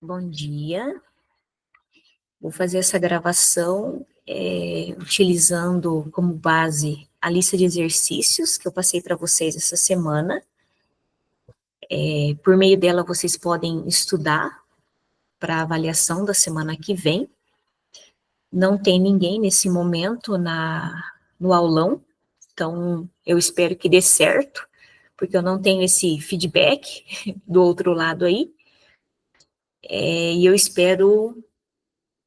Bom dia. Vou fazer essa gravação utilizando como base a lista de exercícios que eu passei para vocês essa semana. Por meio dela, vocês podem estudar para a avaliação da semana que vem. Não tem ninguém nesse momento no aulão, então eu espero que dê certo, porque eu não tenho esse feedback do outro lado aí. E eu espero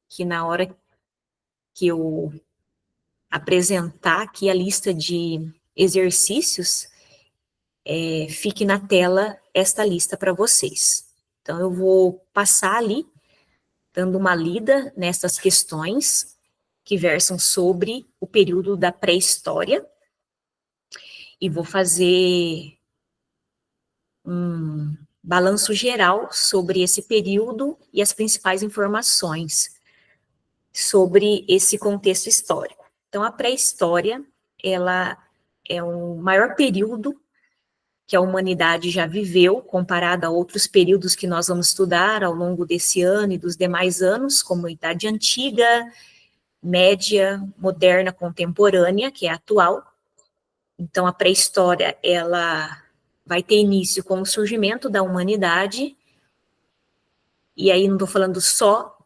que na hora que eu apresentar aqui a lista de exercícios, fique na tela esta lista para vocês. Então, eu vou passar ali, dando uma lida nessas questões que versam sobre o período da pré-história, e vou fazer um balanço geral sobre esse período e as principais informações sobre esse contexto histórico. Então, a pré-história, ela é o maior período que a humanidade já viveu, comparada a outros períodos que nós vamos estudar ao longo desse ano e dos demais anos, como Idade Antiga, Média, Moderna, Contemporânea, que é a atual. Então, a pré-história, ela vai ter início com o surgimento da humanidade, e aí não estou falando só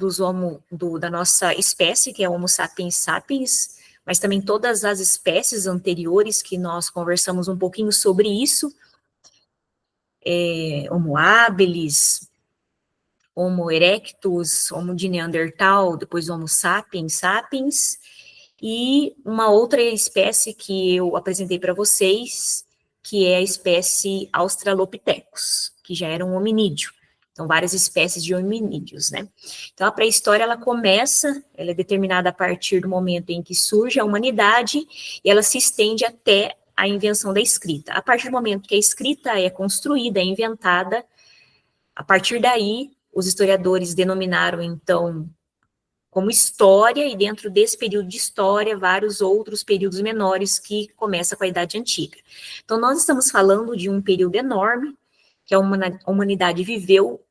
da nossa espécie, que é Homo sapiens sapiens, mas também todas as espécies anteriores que nós conversamos um pouquinho sobre isso, Homo habilis, Homo erectus, Homo de Neandertal, depois Homo sapiens sapiens, e uma outra espécie que eu apresentei para vocês, que é a espécie Australopithecus, que já era um hominídeo. Então, várias espécies de hominídeos, né? Então, a pré-história, ela é determinada a partir do momento em que surge a humanidade, e ela se estende até a invenção da escrita. A partir do momento que a escrita é construída, é inventada, a partir daí, os historiadores denominaram, então, como história, e dentro desse período de história, vários outros períodos menores que começa com a Idade Antiga. Então, nós estamos falando de um período enorme que a humanidade viveu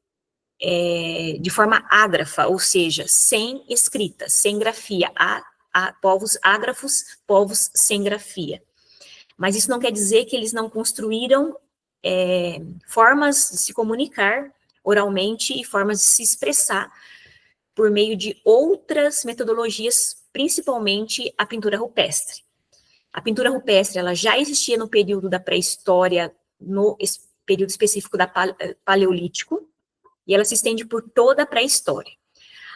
de forma ágrafa, ou seja, sem escrita, sem grafia. Há povos ágrafos, povos sem grafia. Mas isso não quer dizer que eles não construíram formas de se comunicar oralmente e formas de se expressar por meio de outras metodologias, principalmente a pintura rupestre. A pintura rupestre, ela já existia no período da pré-história, no período específico da paleolítico, e ela se estende por toda a pré-história.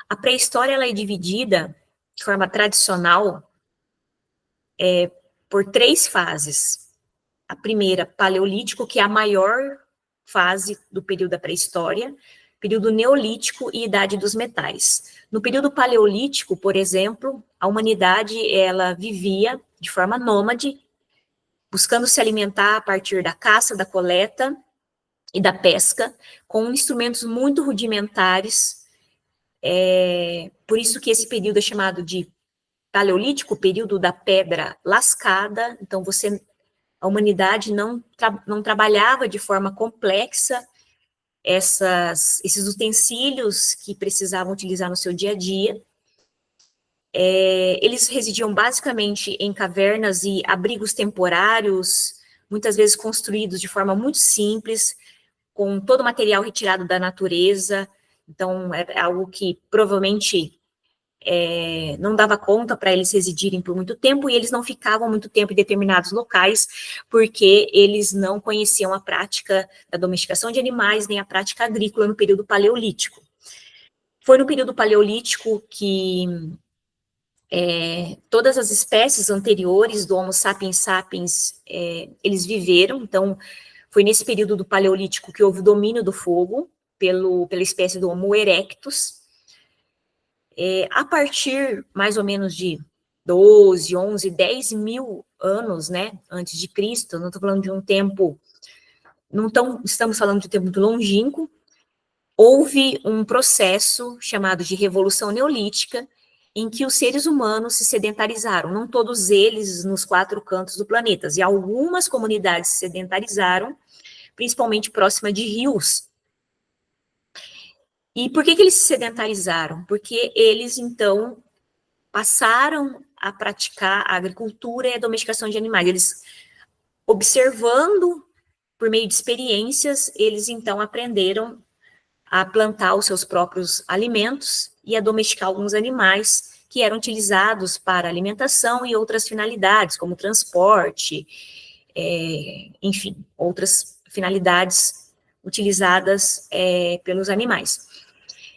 A pré-história, ela é dividida de forma tradicional por 3 fases. A primeira, paleolítico, que é a maior fase do período da pré-história, período neolítico e idade dos metais. No período paleolítico, por exemplo, a humanidade, ela vivia de forma nômade, buscando se alimentar a partir da caça, da coleta e da pesca, com instrumentos muito rudimentares. Por isso que esse período é chamado de paleolítico, período da pedra lascada. Então, a humanidade não trabalhava de forma complexa esses utensílios que precisavam utilizar no seu dia a dia. Eles residiam basicamente em cavernas e abrigos temporários, muitas vezes construídos de forma muito simples, com todo o material retirado da natureza. Então, é algo que provavelmente não dava conta para eles residirem por muito tempo, e eles não ficavam muito tempo em determinados locais, porque eles não conheciam a prática da domesticação de animais, nem a prática agrícola no período paleolítico. Foi no período paleolítico que todas as espécies anteriores do Homo sapiens sapiens, eles viveram. Então, foi nesse período do paleolítico que houve o domínio do fogo pela espécie do Homo erectus. A partir, mais ou menos, de 12, 11, 10 mil anos, né, antes de Cristo, não estou falando de um tempo, estamos falando de um tempo muito longínquo, houve um processo chamado de Revolução Neolítica, em que os seres humanos se sedentarizaram, não todos eles nos 4 cantos do planeta, e algumas comunidades se sedentarizaram, principalmente próxima de rios. E por que eles se sedentarizaram? Porque eles, então, passaram a praticar a agricultura e a domesticação de animais. Eles, observando por meio de experiências, eles, então, aprenderam a plantar os seus próprios alimentos e a domesticar alguns animais que eram utilizados para alimentação e outras finalidades, como transporte, enfim, outras finalidades utilizadas pelos animais.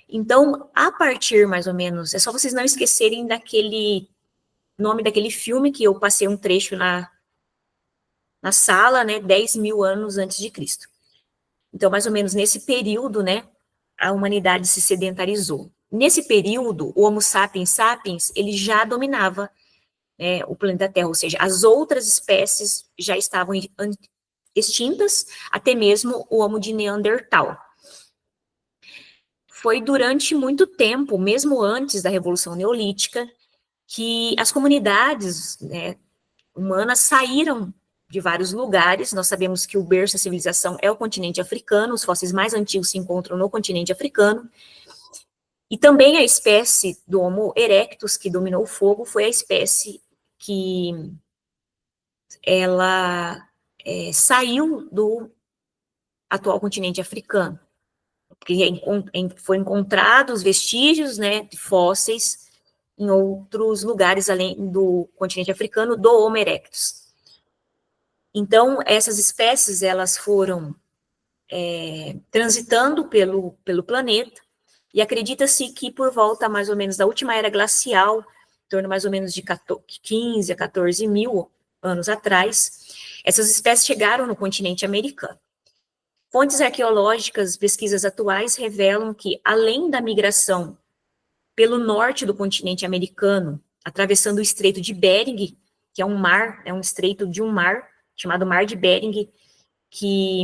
Então, a partir, mais ou menos, é só vocês não esquecerem daquele nome daquele filme que eu passei um trecho na sala, né, 10 mil anos antes de Cristo. Então, mais ou menos nesse período, né, a humanidade se sedentarizou. Nesse período, o Homo sapiens sapiens, ele já dominava, né, o planeta Terra, ou seja, as outras espécies já estavam extintas, até mesmo o Homo de Neandertal. Foi durante muito tempo, mesmo antes da Revolução Neolítica, que as comunidades, né, humanas saíram de vários lugares. Nós sabemos que o berço da civilização é o continente africano, os fósseis mais antigos se encontram no continente africano, e também a espécie do Homo erectus, que dominou o fogo, foi a espécie que ela saiu do atual continente africano, porque foi encontrados vestígios, né, de fósseis em outros lugares além do continente africano do Homo erectus. Então, essas espécies, elas foram transitando pelo planeta, e acredita-se que por volta, mais ou menos, da última era glacial, em torno mais ou menos de 15 a 14 mil anos atrás, essas espécies chegaram no continente americano. Fontes arqueológicas, pesquisas atuais revelam que, além da migração pelo norte do continente americano, atravessando o Estreito de Bering, que é um mar, é um estreito de um mar, chamado Mar de Bering, que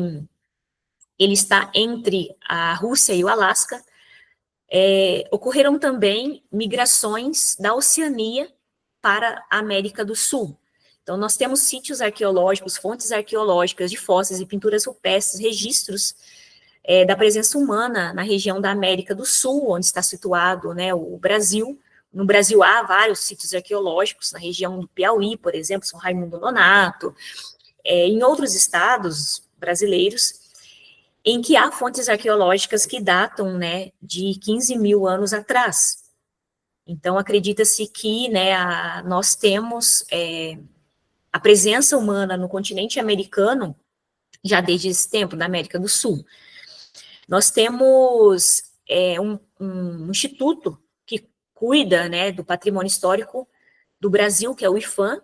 ele está entre a Rússia e o Alasca, ocorreram também migrações da Oceania para a América do Sul. Então, nós temos sítios arqueológicos, fontes arqueológicas de fósseis e pinturas rupestres, registros da presença humana na região da América do Sul, onde está situado, né, o Brasil. No Brasil há vários sítios arqueológicos, na região do Piauí, por exemplo, São Raimundo Nonato, em outros estados brasileiros, em que há fontes arqueológicas que datam, né, de 15 mil anos atrás. Então, acredita-se que, né, nós temos a presença humana no continente americano já desde esse tempo, na América do Sul. Nós temos um instituto que cuida, né, do patrimônio histórico do Brasil, que é o IPHAN,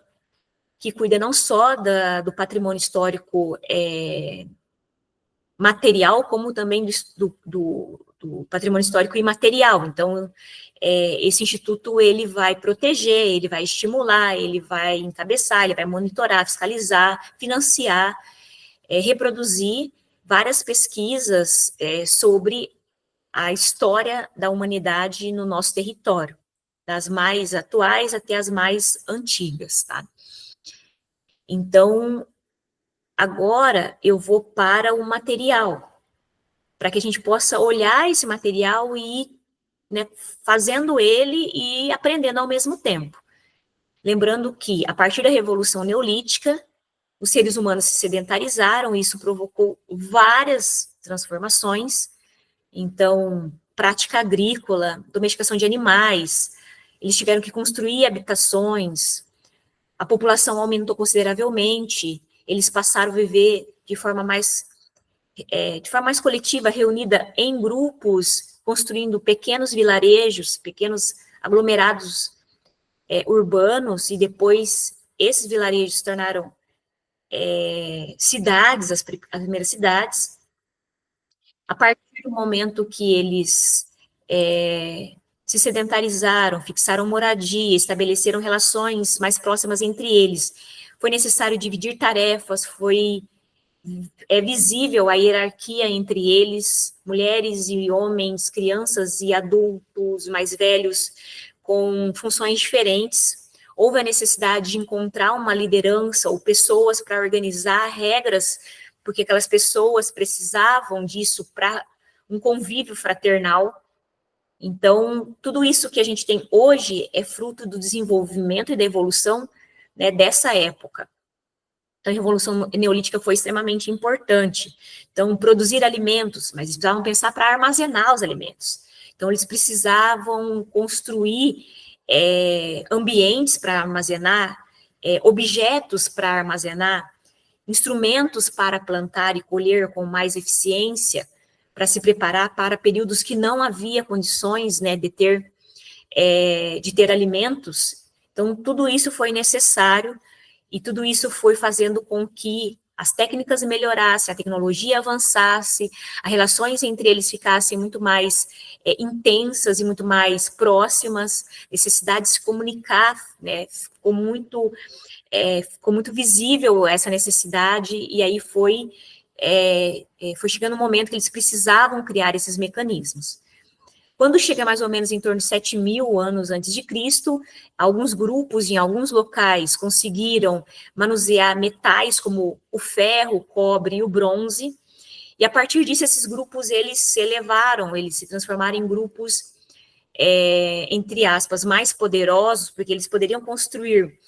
que cuida não só do patrimônio histórico material, como também do patrimônio histórico imaterial. Então, esse instituto, ele vai proteger, ele vai estimular, ele vai encabeçar, ele vai monitorar, fiscalizar, financiar, reproduzir várias pesquisas sobre a história da humanidade no nosso território, das mais atuais até as mais antigas, tá? Então, agora eu vou para o material, para que a gente possa olhar esse material e ir, né, fazendo ele e aprendendo ao mesmo tempo. Lembrando que, a partir da Revolução Neolítica, os seres humanos se sedentarizaram, e isso provocou várias transformações. Então, prática agrícola, domesticação de animais, eles tiveram que construir habitações, a população aumentou consideravelmente, eles passaram a viver de forma mais coletiva, reunida em grupos, construindo pequenos vilarejos, pequenos aglomerados urbanos, e depois esses vilarejos se tornaram cidades, as primeiras cidades. A partir do momento que eles se sedentarizaram, fixaram moradia, estabeleceram relações mais próximas entre eles, foi necessário dividir tarefas, é visível a hierarquia entre eles, mulheres e homens, crianças e adultos mais velhos, com funções diferentes. Houve a necessidade de encontrar uma liderança ou pessoas para organizar regras, porque aquelas pessoas precisavam disso para um convívio fraternal. Então, tudo isso que a gente tem hoje é fruto do desenvolvimento e da evolução, né, dessa época. Então, a Revolução Neolítica foi extremamente importante. Então, produzir alimentos, mas eles precisavam pensar para armazenar os alimentos. Então, eles precisavam construir ambientes para armazenar, objetos para armazenar, instrumentos para plantar e colher com mais eficiência, para se preparar para períodos que não havia condições, né, de ter alimentos. Então, tudo isso foi necessário e tudo isso foi fazendo com que as técnicas melhorassem, a tecnologia avançasse, as relações entre eles ficassem muito mais intensas e muito mais próximas, necessidade de se comunicar, né, ficou muito visível essa necessidade, e aí foi chegando um momento que eles precisavam criar esses mecanismos. Quando chega mais ou menos em torno de 7.000 anos antes de Cristo, alguns grupos em alguns locais conseguiram manusear metais como o ferro, o cobre e o bronze, e a partir disso esses grupos eles se elevaram, eles se transformaram em grupos, entre aspas, mais poderosos, porque eles poderiam construir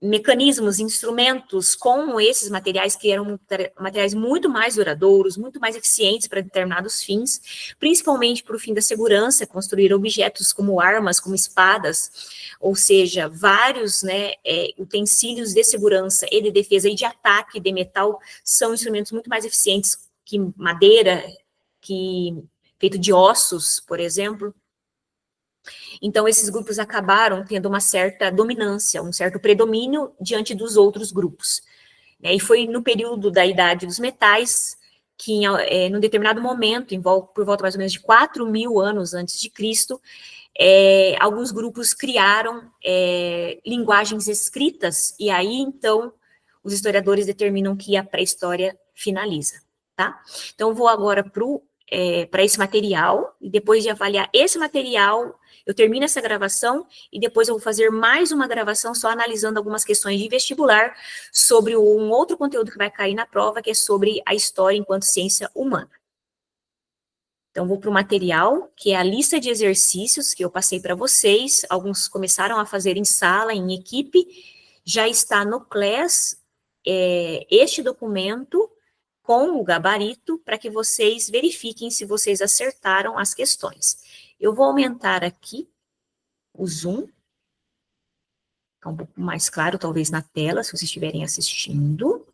mecanismos, instrumentos com esses materiais que eram materiais muito mais duradouros, muito mais eficientes para determinados fins, principalmente para o fim da segurança, construir objetos como armas, como espadas, ou seja, vários, né, utensílios de segurança e de defesa e de ataque de metal são instrumentos muito mais eficientes que madeira, que feito de ossos, por exemplo. Então, esses grupos acabaram tendo uma certa dominância, um certo predomínio diante dos outros grupos. E foi no período da Idade dos Metais, que num determinado momento, por volta mais ou menos de 4.000 anos antes de Cristo, alguns grupos criaram linguagens escritas, e aí, então, os historiadores determinam que a pré-história finaliza, tá? Então, vou agora para esse material, e depois de avaliar esse material, eu termino essa gravação e depois eu vou fazer mais uma gravação só analisando algumas questões de vestibular sobre um outro conteúdo que vai cair na prova, que é sobre a história enquanto ciência humana. Então, vou para o material, que é a lista de exercícios que eu passei para vocês. Alguns começaram a fazer em sala, em equipe. Já está no Class este documento com o gabarito para que vocês verifiquem se vocês acertaram as questões. Eu vou aumentar aqui o zoom, ficar um pouco mais claro, talvez na tela, se vocês estiverem assistindo.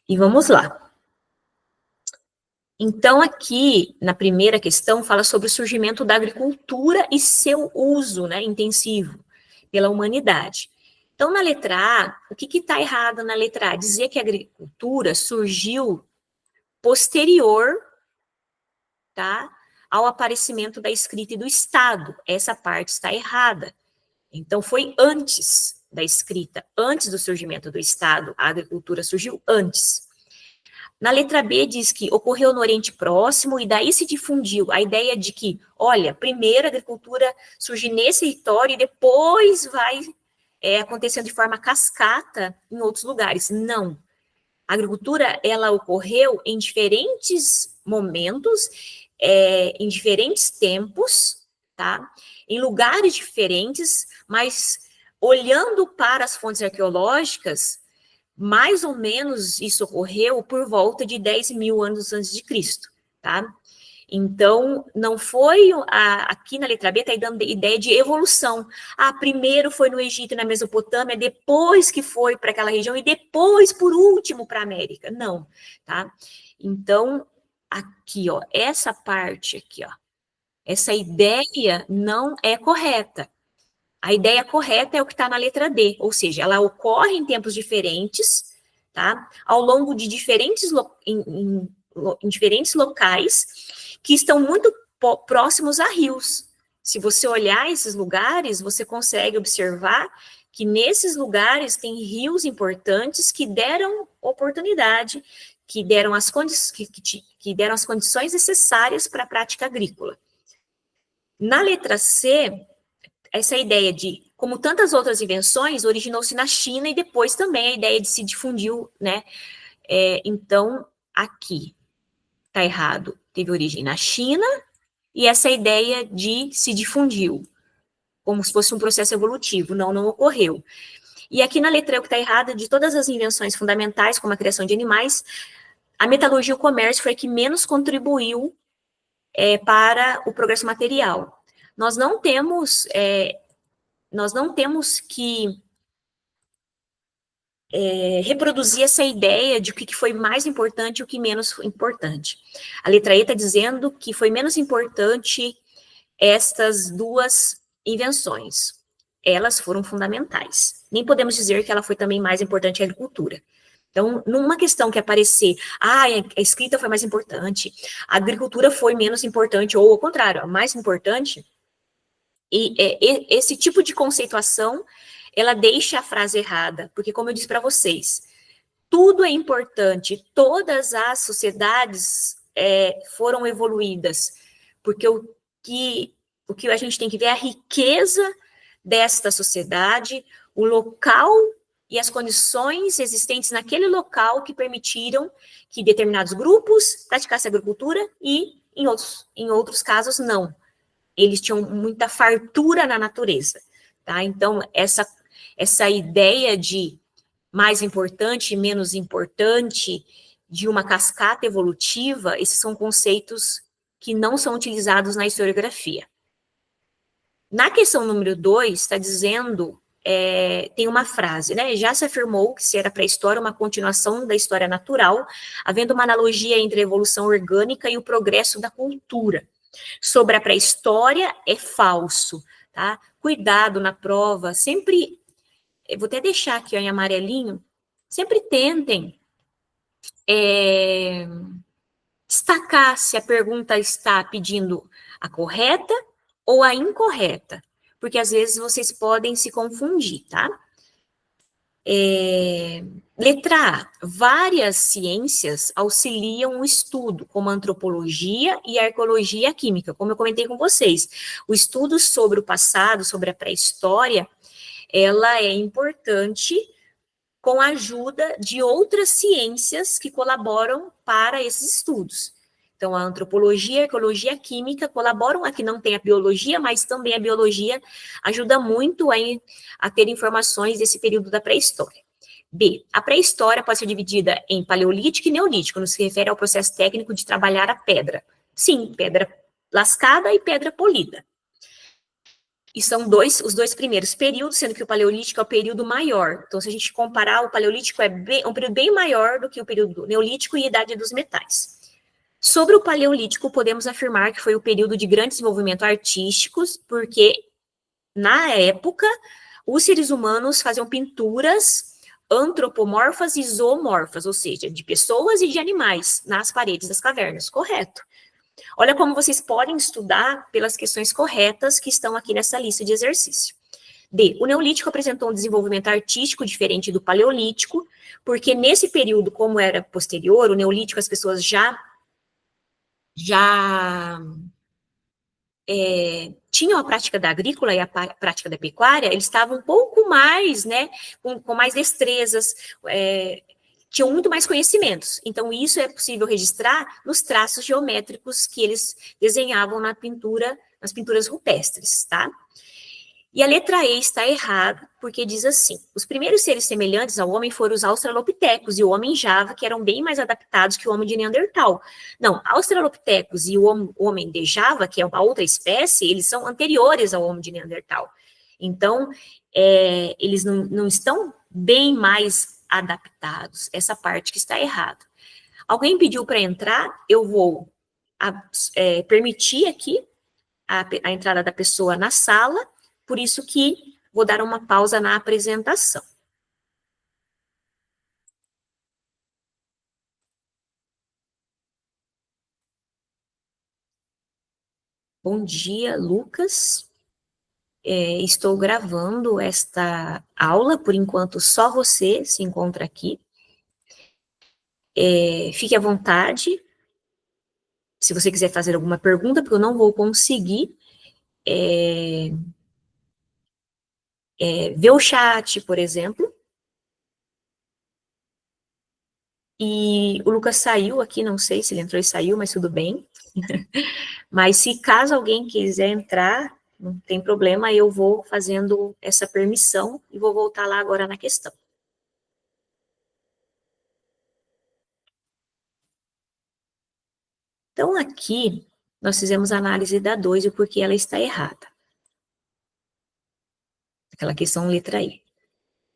E vamos lá. Então, aqui, na primeira questão, fala sobre o surgimento da agricultura e seu uso, né, intensivo pela humanidade. Então, na letra A, o que está errado na letra A? Dizer que a agricultura surgiu posterior, tá, ao aparecimento da escrita e do Estado. Essa parte está errada. Então, foi antes da escrita, antes do surgimento do Estado, a agricultura surgiu antes. Na letra B diz que ocorreu no Oriente Próximo e daí se difundiu a ideia de que, olha, primeiro a agricultura surge nesse território e depois vai acontecendo de forma cascata em outros lugares. Não. A agricultura, ela ocorreu em diferentes momentos, em diferentes tempos, tá? Em lugares diferentes, mas olhando para as fontes arqueológicas, mais ou menos isso ocorreu por volta de 10.000 anos antes de Cristo, tá? Então, não foi, aqui na letra B está dando ideia de evolução. Primeiro foi no Egito e na Mesopotâmia, depois que foi para aquela região, e depois, por último, para a América. Não, tá? Então, aqui, ó, essa parte aqui, ó, essa ideia não é correta. A ideia correta é o que está na letra D, ou seja, ela ocorre em tempos diferentes, tá? Ao longo de em diferentes locais que estão muito próximos a rios. Se você olhar esses lugares, você consegue observar que nesses lugares tem rios importantes que deram oportunidade, que deram as condições necessárias para a prática agrícola. Na letra C, essa ideia de, como tantas outras invenções, originou-se na China e depois também a ideia de se difundiu, né? Então, aqui. Está errado. Teve origem na China e essa ideia se difundiu, como se fosse um processo evolutivo. Não, não ocorreu. E aqui na letra E, o que está errado, de todas as invenções fundamentais, como a criação de animais, a metalurgia e o comércio foi a que menos contribuiu para o progresso material. Nós não temos que reproduzir essa ideia de o que foi mais importante e o que menos importante. A letra E está dizendo que foi menos importante estas duas invenções. Elas foram fundamentais. Nem podemos dizer que ela foi também mais importante a agricultura. Então, numa questão que aparecer, a escrita foi mais importante, a agricultura foi menos importante, ou ao contrário, a mais importante, esse tipo de conceituação, ela deixa a frase errada, porque como eu disse para vocês, tudo é importante, todas as sociedades foram evoluídas, porque o que a gente tem que ver é a riqueza desta sociedade, o local e as condições existentes naquele local que permitiram que determinados grupos praticassem agricultura e, em outros casos, não. Eles tinham muita fartura na natureza, tá? Então, essa ideia de mais importante e menos importante, de uma cascata evolutiva, esses são conceitos que não são utilizados na historiografia. Na questão número 2, está dizendo, tem uma frase, né? Já se afirmou que ser a pré-história uma continuação da história natural, havendo uma analogia entre a evolução orgânica e o progresso da cultura. Sobre a pré-história é falso, tá? Cuidado na prova, sempre, eu vou até deixar aqui ó, em amarelinho, sempre tentem destacar se a pergunta está pedindo a correta ou a incorreta, porque às vezes vocês podem se confundir, tá? Letra A. Várias ciências auxiliam o estudo, como a antropologia e a arqueologia e a química, como eu comentei com vocês. O estudo sobre o passado, sobre a pré-história, ela é importante com a ajuda de outras ciências que colaboram para esses estudos. Então, a antropologia, a arqueologia e a química colaboram, aqui não tem a biologia, mas também a biologia ajuda muito a ter informações desse período da pré-história. B. A pré-história pode ser dividida em paleolítico e neolítico, no que se refere ao processo técnico de trabalhar a pedra. Sim, pedra lascada e pedra polida. E são os dois primeiros períodos, sendo que o paleolítico é o período maior. Então, se a gente comparar, o paleolítico é um período bem maior do que o período neolítico e a idade dos metais. Sobre o paleolítico, podemos afirmar que foi o período de grande desenvolvimento artísticos, porque, na época, os seres humanos faziam pinturas antropomorfas e zoomorfas, ou seja, de pessoas e de animais, nas paredes das cavernas, correto? Olha como vocês podem estudar pelas questões corretas que estão aqui nessa lista de exercício. D. O Neolítico apresentou um desenvolvimento artístico diferente do Paleolítico, porque nesse período, como era posterior, o Neolítico as pessoas já tinham a prática da agrícola e a prática da pecuária, eles estavam um pouco mais, né, com mais destrezas, tinham muito mais conhecimentos. Então, isso é possível registrar nos traços geométricos que eles desenhavam nas pinturas rupestres, tá? E a letra E está errada, porque diz assim, os primeiros seres semelhantes ao homem foram os australopitecos e o homem Java, que eram bem mais adaptados que o homem de Neandertal. Não, australopitecos e o homem de Java, que é uma outra espécie, eles são anteriores ao homem de Neandertal. Então, eles não estão bem mais adaptados, essa parte que está errada. Alguém pediu para entrar, eu vou permitir aqui a entrada da pessoa na sala, por isso que vou dar uma pausa na apresentação. Bom dia, Lucas. Estou gravando esta aula, por enquanto só você se encontra aqui. Fique à vontade, se você quiser fazer alguma pergunta, porque eu não vou conseguir ver o chat, por exemplo. E o Lucas saiu aqui, não sei se ele entrou e saiu, mas tudo bem. Mas se caso alguém quiser entrar, não tem problema, eu vou fazendo essa permissão e vou voltar lá agora na questão. Então, aqui, nós fizemos a análise da 2 e o porquê ela está errada. Aquela questão letra I.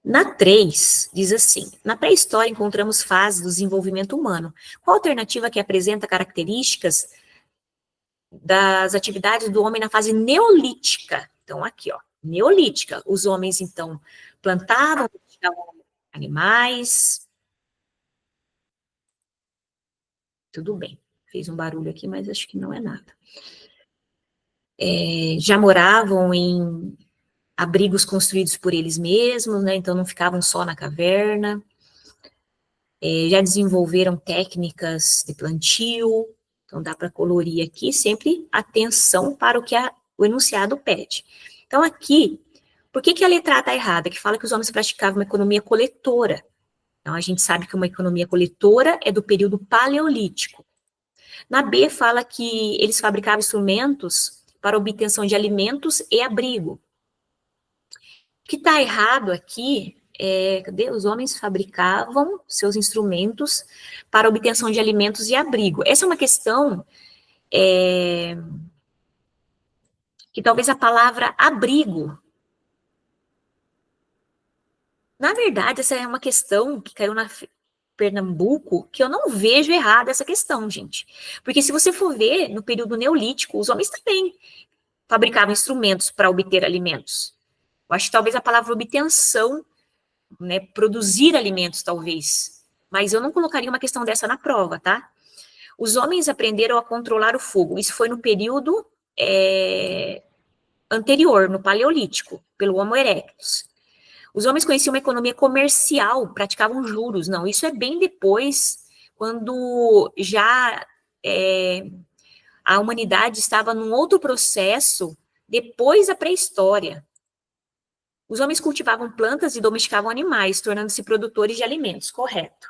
Na 3, diz assim, na pré-história encontramos fases do desenvolvimento humano. Qual alternativa que apresenta características das atividades do homem na fase neolítica? Então, aqui, ó, neolítica. Os homens, então, plantavam, cultivavam animais. Tudo bem. Fez um barulho aqui, mas acho que não é nada. Já moravam em abrigos construídos por eles mesmos, né? Então não ficavam só na caverna. Já desenvolveram técnicas de plantio. Então dá para colorir aqui sempre atenção para o que o enunciado pede. Então aqui, por que a letra A está errada? Que fala que os homens praticavam uma economia coletora. Então a gente sabe que uma economia coletora é do período paleolítico. Na B fala que eles fabricavam instrumentos para obtenção de alimentos e abrigo. O que está errado aqui cadê? Os homens fabricavam seus instrumentos para obtenção de alimentos e abrigo. Essa é uma questão que talvez a palavra abrigo, na verdade, essa é uma questão que caiu na Pernambuco, que eu não vejo errada essa questão, gente. Porque se você for ver, no período neolítico, os homens também fabricavam instrumentos para obter alimentos. Eu acho que talvez a palavra obtenção, né, produzir alimentos, talvez. Mas eu não colocaria uma questão dessa na prova, tá? Os homens aprenderam a controlar o fogo. Isso foi no período anterior, no Paleolítico, pelo Homo erectus. Os homens conheciam uma economia comercial, praticavam juros. Não, isso é bem depois, quando já a humanidade estava num outro processo, depois da pré-história. Os homens cultivavam plantas e domesticavam animais, tornando-se produtores de alimentos, correto.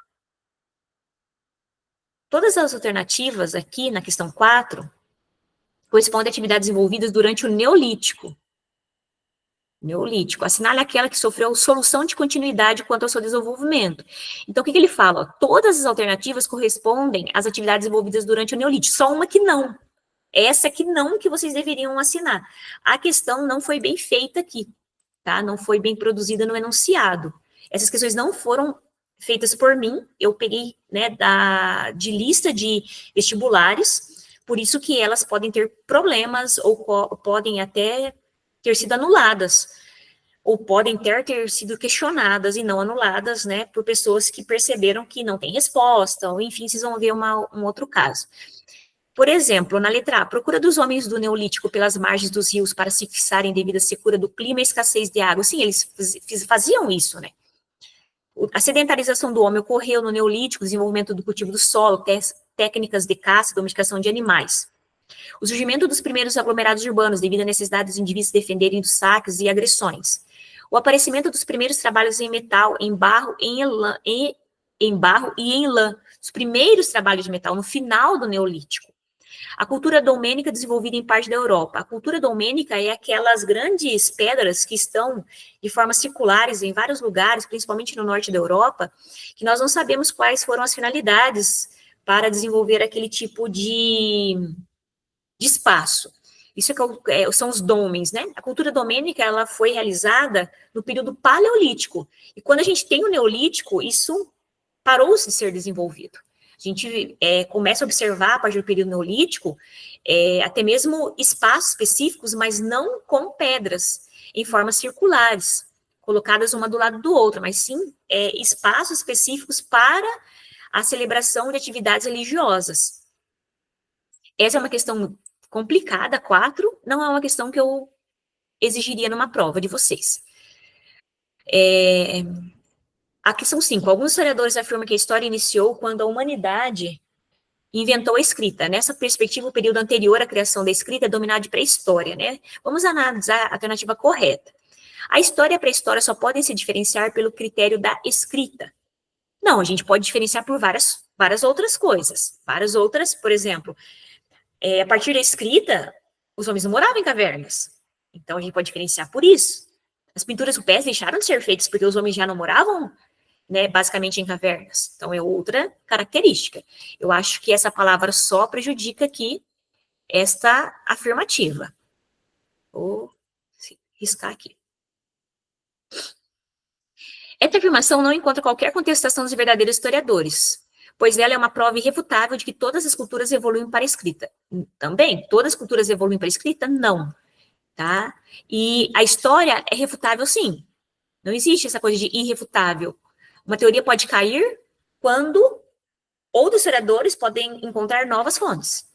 Todas as alternativas aqui, na questão 4, correspondem a atividades desenvolvidas durante o Neolítico. Neolítico. Assinale aquela que sofreu solução de continuidade quanto ao seu desenvolvimento. Então, o que ele fala? Todas as alternativas correspondem às atividades desenvolvidas durante o Neolítico, só uma que não. Essa que não, que vocês deveriam assinar. A questão não foi bem feita aqui, tá? Não foi bem produzida no enunciado. Essas questões não foram feitas por mim, eu peguei, né, de lista de vestibulares, por isso que elas podem ter problemas, ou podem até ter sido anuladas, ou podem ter sido questionadas e não anuladas, né, por pessoas que perceberam que não tem resposta, ou enfim, vocês vão ver um outro caso. Por exemplo, na letra A, procura dos homens do Neolítico pelas margens dos rios para se fixarem devido à secura do clima e escassez de água. Sim, eles faziam isso, né? A sedentarização do homem ocorreu no Neolítico, desenvolvimento do cultivo do solo, técnicas de caça e domesticação de animais. O surgimento dos primeiros aglomerados urbanos, devido à necessidade dos indivíduos se defenderem dos saques e agressões. O aparecimento dos primeiros trabalhos em metal, em barro, em barro e em lã. Os primeiros trabalhos de metal no final do Neolítico. A cultura domênica desenvolvida em parte da Europa. A cultura domênica é aquelas grandes pedras que estão de formas circulares em vários lugares, principalmente no norte da Europa, que nós não sabemos quais foram as finalidades para desenvolver aquele tipo de espaço. Isso são os dômenes, né? A cultura domênica, ela foi realizada no período paleolítico. E quando a gente tem o neolítico, isso parou de ser desenvolvido. A gente começa a observar, a partir do período neolítico, até mesmo espaços específicos, mas não com pedras, em formas circulares, colocadas uma do lado do outro, mas sim espaços específicos para a celebração de atividades religiosas. Essa é uma questão complicada, 4, não é uma questão que eu exigiria numa prova de vocês. A questão 5. Alguns historiadores afirmam que a história iniciou quando a humanidade inventou a escrita. Nessa perspectiva, o período anterior à criação da escrita é dominado de pré-história, né? Vamos analisar a alternativa correta. A história e a pré-história só podem se diferenciar pelo critério da escrita. Não, a gente pode diferenciar por várias outras coisas. Várias outras, por exemplo, a partir da escrita, os homens não moravam em cavernas. Então, a gente pode diferenciar por isso. As pinturas rupestres deixaram de ser feitas porque os homens já não moravam, né, basicamente em cavernas. Então, é outra característica. Eu acho que essa palavra só prejudica aqui esta afirmativa. Vou riscar aqui. Esta afirmação não encontra qualquer contestação dos verdadeiros historiadores, pois ela é uma prova irrefutável de que todas as culturas evoluem para a escrita. Também, todas as culturas evoluem para a escrita? Não, tá? E a história é refutável, sim. Não existe essa coisa de irrefutável. Uma teoria pode cair quando outros historiadores podem encontrar novas fontes.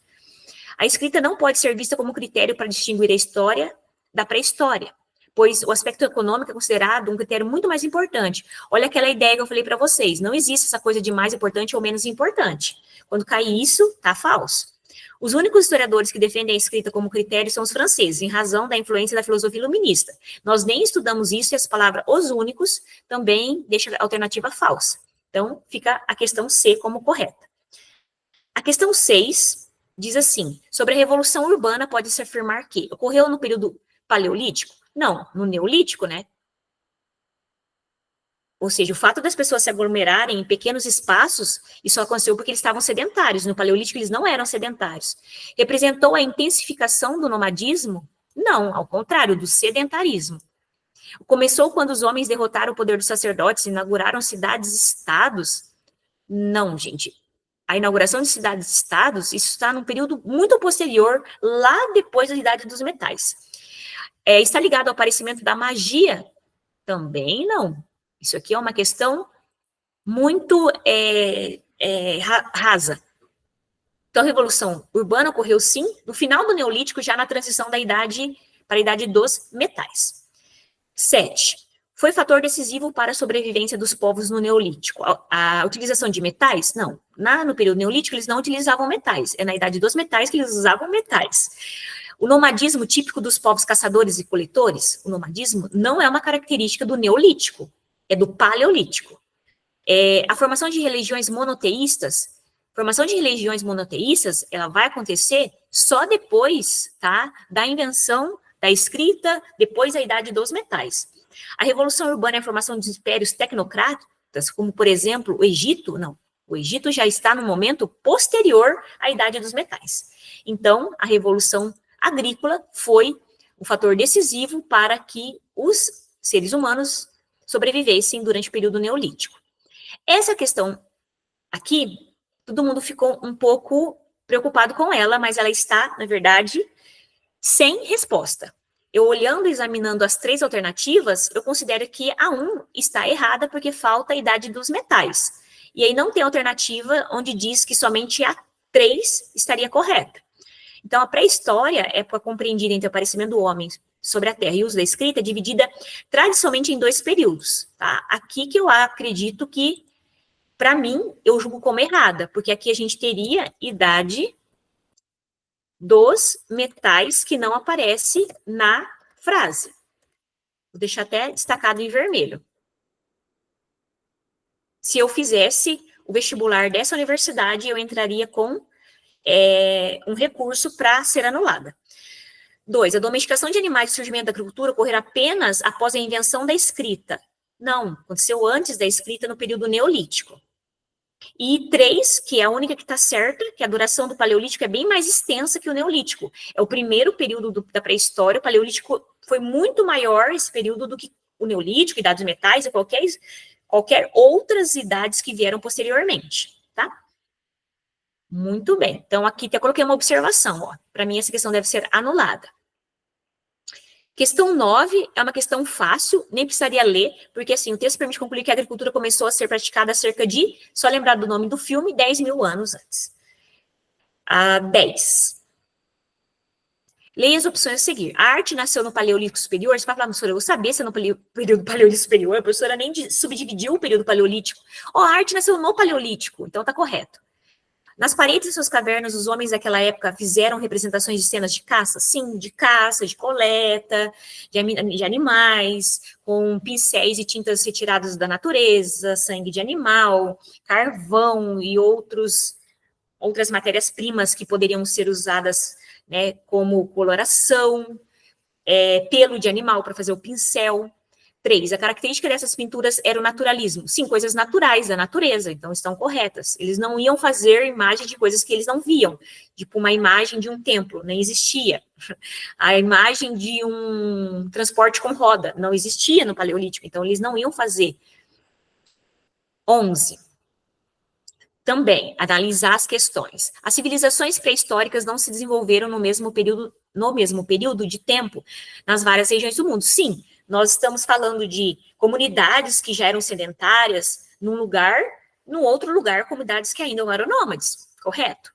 A escrita não pode ser vista como critério para distinguir a história da pré-história, pois o aspecto econômico é considerado um critério muito mais importante. Olha aquela ideia que eu falei para vocês, não existe essa coisa de mais importante ou menos importante. Quando cai isso, tá falso. Os únicos historiadores que defendem a escrita como critério são os franceses, em razão da influência da filosofia iluminista. Nós nem estudamos isso e essa palavra os únicos também deixa a alternativa falsa. Então, fica a questão C como correta. A questão 6 diz assim, sobre a revolução urbana pode-se afirmar que ocorreu no período paleolítico? Não, no neolítico, né? Ou seja, o fato das pessoas se aglomerarem em pequenos espaços, isso aconteceu porque eles estavam sedentários. No paleolítico, eles não eram sedentários. Representou a intensificação do nomadismo? Não, ao contrário, do sedentarismo. Começou quando os homens derrotaram o poder dos sacerdotes e inauguraram cidades-estados? Não, gente. A inauguração de cidades-estados, isso está num período muito posterior, lá depois da Idade dos Metais. Está ligado ao aparecimento da magia? Também não. Isso aqui é uma questão muito rasa. Então, a Revolução Urbana ocorreu, sim, no final do Neolítico, já na transição da idade para a Idade dos Metais. 7. Foi fator decisivo para a sobrevivência dos povos no Neolítico. A utilização de metais? Não. No período Neolítico, eles não utilizavam metais. É na Idade dos Metais que eles usavam metais. O nomadismo típico dos povos caçadores e coletores, o nomadismo não é uma característica do Neolítico, é do Paleolítico. A formação de religiões monoteístas, ela vai acontecer só depois, tá, da invenção da escrita, depois da Idade dos Metais. A Revolução Urbana é a formação de impérios tecnocratas, como, por exemplo, o Egito? Não. O Egito já está no momento posterior à Idade dos Metais. Então, a Revolução Agrícola foi o fator decisivo para que os seres humanos sobrevivessem durante o período neolítico. Essa questão aqui, todo mundo ficou um pouco preocupado com ela, mas ela está, na verdade, sem resposta. Eu olhando e examinando as 3 alternativas, eu considero que a 1 está errada porque falta a idade dos metais. E aí não tem alternativa onde diz que somente a 3 estaria correta. Então, a pré-história, época compreendida entre o aparecimento do homem sobre a Terra e o uso da escrita, é dividida tradicionalmente em 2 períodos. Tá? Aqui que eu acredito que, para mim, eu julgo como errada, porque aqui a gente teria idade dos metais que não aparece na frase. Vou deixar até destacado em vermelho. Se eu fizesse o vestibular dessa universidade, eu entraria com um recurso para ser anulada. 2. A domesticação de animais e o surgimento da agricultura ocorreram apenas após a invenção da escrita. Não, aconteceu antes da escrita no período neolítico. E 3, que é a única que está certa, que a duração do paleolítico é bem mais extensa que o neolítico. É o primeiro período da pré-história, o paleolítico foi muito maior esse período do que o neolítico, idades metais e qualquer outras idades que vieram posteriormente, tá? Muito bem. Então, aqui até coloquei uma observação, ó. Para mim, essa questão deve ser anulada. Questão 9 é uma questão fácil, nem precisaria ler, porque assim, o texto permite concluir que a agricultura começou a ser praticada há cerca de, só lembrar do nome do filme, 10 mil anos antes. 10. Leia as opções a seguir. A arte nasceu no Paleolítico Superior? Você vai falar, professora, eu vou saber se é no período Paleolítico Superior, a professora nem subdividiu o período Paleolítico. A arte nasceu no Paleolítico, então tá correto. Nas paredes de suas cavernas, os homens daquela época fizeram representações de cenas de caça? Sim, de caça, de coleta, de animais, com pincéis e tintas retiradas da natureza, sangue de animal, carvão e outras matérias-primas que poderiam ser usadas, né, como coloração, pelo de animal para fazer o pincel. 3, a característica dessas pinturas era o naturalismo. Sim, coisas naturais da natureza, então estão corretas. Eles não iam fazer imagem de coisas que eles não viam, tipo uma imagem de um templo, nem existia. A imagem de um transporte com roda, não existia no Paleolítico, então eles não iam fazer. 11. Também, analisar as questões. As civilizações pré-históricas não se desenvolveram no mesmo período de tempo nas várias regiões do mundo. Sim, nós estamos falando de comunidades que já eram sedentárias num lugar, no outro lugar, comunidades que ainda não eram nômades, correto?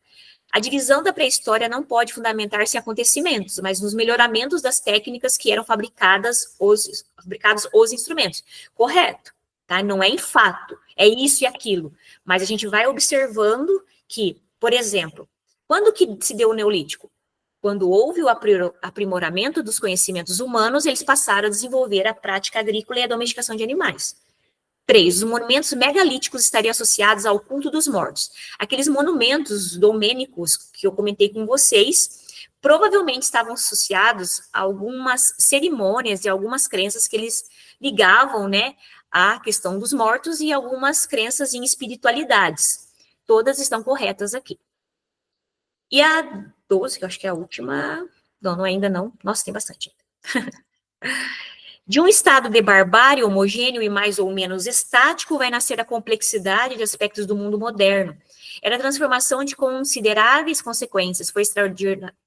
A divisão da pré-história não pode fundamentar-se em acontecimentos, mas nos melhoramentos das técnicas que eram fabricados os instrumentos, correto? Tá? Não é em fato, é isso e aquilo, mas a gente vai observando que, por exemplo, quando que se deu o Neolítico? Quando houve o aprimoramento dos conhecimentos humanos, eles passaram a desenvolver a prática agrícola e a domesticação de animais. 3, os monumentos megalíticos estariam associados ao culto dos mortos. Aqueles monumentos domênicos que eu comentei com vocês, provavelmente estavam associados a algumas cerimônias e algumas crenças que eles ligavam, né, à questão dos mortos e algumas crenças em espiritualidades. Todas estão corretas aqui. E a 12, que eu acho que é a última... Não, ainda não. Nossa, tem bastante. De um estado de barbárie homogêneo e mais ou menos estático, vai nascer a complexidade de aspectos do mundo moderno. Era a transformação de consideráveis consequências, foi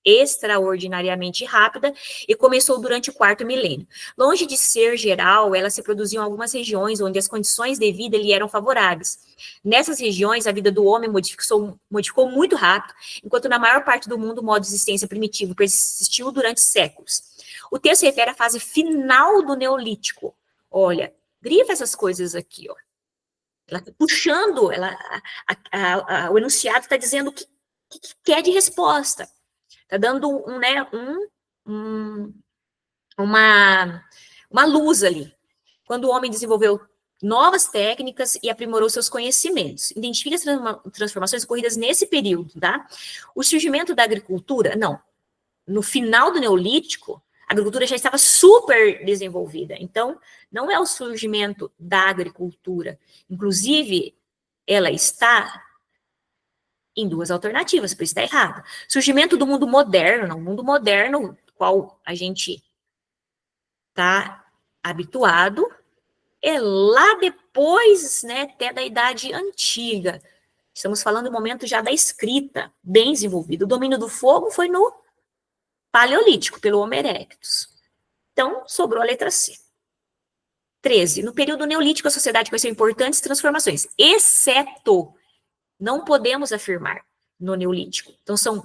extraordinariamente rápida e começou durante o quarto milênio. Longe de ser geral, ela se produziu em algumas regiões onde as condições de vida lhe eram favoráveis. Nessas regiões, a vida do homem modificou muito rápido, enquanto na maior parte do mundo o modo de existência primitivo persistiu durante séculos. O texto refere à fase final do Neolítico. Olha, grifa essas coisas aqui, ó. Ela tá puxando, o enunciado está dizendo o que quer de resposta. Está dando uma luz ali. Quando o homem desenvolveu novas técnicas e aprimorou seus conhecimentos. Identifique as transformações ocorridas nesse período, tá? O surgimento da agricultura, não. No final do Neolítico, a agricultura já estava super desenvolvida. Então, não é o surgimento da agricultura. Inclusive, ela está em duas alternativas, por isso está errado. Surgimento do mundo moderno, não, o mundo moderno, qual a gente está habituado, é lá depois, né, até da Idade Antiga. Estamos falando do momento já da escrita, bem desenvolvido. O domínio do fogo foi no Paleolítico, pelo Homo erectus. Então, sobrou a letra C. 13. No período neolítico, a sociedade conheceu importantes transformações, exceto, não podemos afirmar, no neolítico. Então, são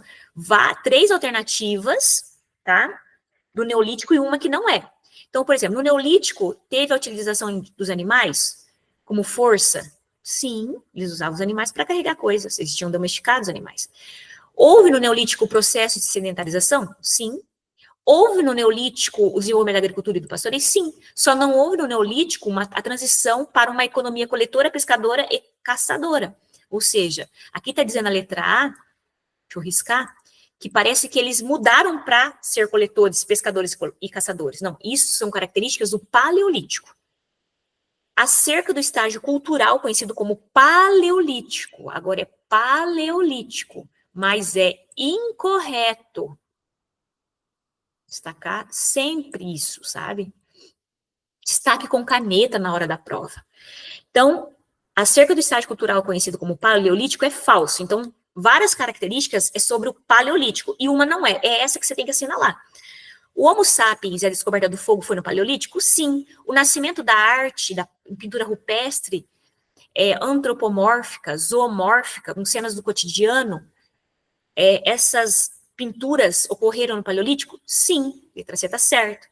3 alternativas, tá? Do neolítico e uma que não é. Então, por exemplo, no neolítico, teve a utilização dos animais como força? Sim, eles usavam os animais para carregar coisas, eles tinham domesticado os animais. Houve no Neolítico o processo de sedentarização? Sim. Houve no Neolítico o desenvolvimento da agricultura e do pastoreio? Sim. Só não houve no Neolítico a transição para uma economia coletora, pescadora e caçadora. Ou seja, aqui está dizendo a letra A, deixa eu riscar, que parece que eles mudaram para ser coletores, pescadores e caçadores. Não, isso são características do Paleolítico. Acerca do estágio cultural conhecido como Paleolítico, agora é Paleolítico, mas é incorreto destacar sempre isso, sabe? Destaque com caneta na hora da prova. Então, acerca do estágio cultural conhecido como Paleolítico é falso. Então, várias características é sobre o Paleolítico, e uma não é. É essa que você tem que assinalar. O Homo sapiens e a descoberta do fogo foi no Paleolítico? Sim. O nascimento da arte, da pintura rupestre, antropomórfica, zoomórfica, com cenas do cotidiano, essas pinturas ocorreram no Paleolítico? Sim, letra C está certo.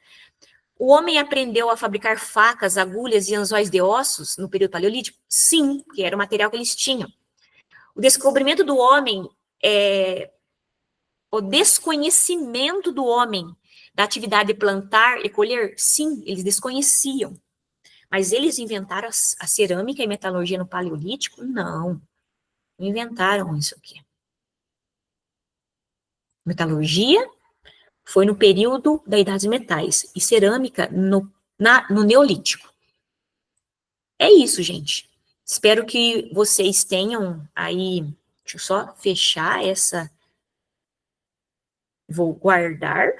O homem aprendeu a fabricar facas, agulhas e anzóis de ossos no período Paleolítico? Sim, que era o material que eles tinham. O descobrimento do homem, o desconhecimento do homem da atividade de plantar e colher, sim, eles desconheciam. Mas eles inventaram a cerâmica e metalurgia no Paleolítico? Não inventaram isso aqui. Metalurgia foi no período da Idade dos Metais e cerâmica no Neolítico. É isso, gente. Espero que vocês tenham aí. Deixa eu só fechar essa. Vou guardar.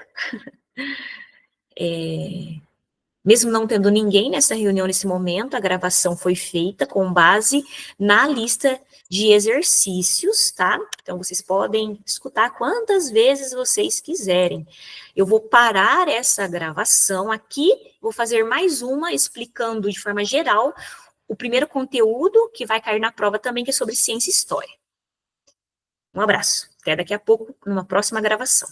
Mesmo não tendo ninguém nessa reunião nesse momento, a gravação foi feita com base na lista de exercícios, tá? Então, vocês podem escutar quantas vezes vocês quiserem. Eu vou parar essa gravação aqui, vou fazer mais uma explicando de forma geral o primeiro conteúdo que vai cair na prova também, que é sobre ciência e história. Um abraço. Até daqui a pouco, numa próxima gravação.